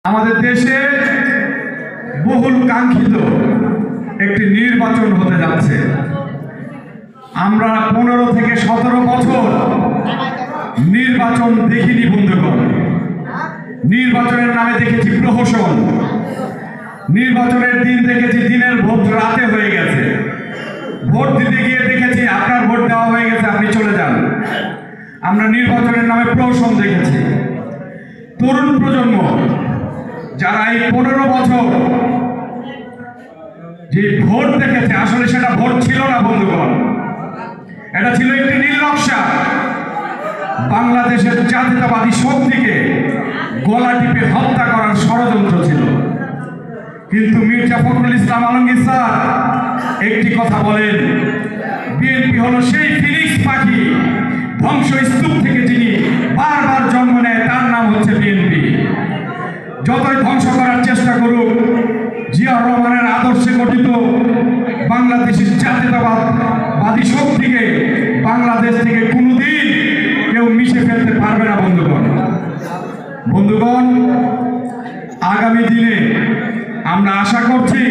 আমাদের দেশে বহুল কাঙ্ক্ষিত একটি নির্বাচন হতে যাচ্ছে। আমরা 15 থেকে 17 বছর নির্বাচন দেখিনি বন্ধুগণ। নির্বাচনের নামে দেখেছি প্রহসন, নির্বাচনের দিন দেখেছি দিনের ভোট রাতে হয়ে গেছে, ভোট দিতে গিয়ে দেখেছি আপনার ভোট দেওয়া হয়ে গেছে, আপনি চলে যান। আমরা নির্বাচনের নামে প্রহসন দেখেছি। তরুণ প্রজন্ম যারা এই 15 বছর যে ভোট দেখেছে, আসলে সেটা ভোট ছিল না বন্ধুগণ, এটা ছিল একটি নীল নকশা। বাংলাদেশের জাতীয়তাবাদী শক্তিকে গলা টিপে হত্যা করার ষড়যন্ত্র ছিল। কিন্তু মির্জা ফখরুল ইসলাম আলমগীর স্যার একটি কথা বলেন, বিএনপি হলো সেই ফিনিক্স পাখি, ধ্বংসস্তূপ থেকে যিনি বারবার জন্ম নেয়, তার নাম হচ্ছে বিএনপি। যতই ধ্বংস করার চেষ্টা করুক, জিয়াউর রহমানের আদর্শে গঠিত বাংলাদেশের জাতীয়তাবাদী শক্তিকে বাংলাদেশ থেকে কোনোদিন কেউ মিশে ফেলতে পারবে না বন্ধুগণ। আগামী দিনে আমরা আশা করছি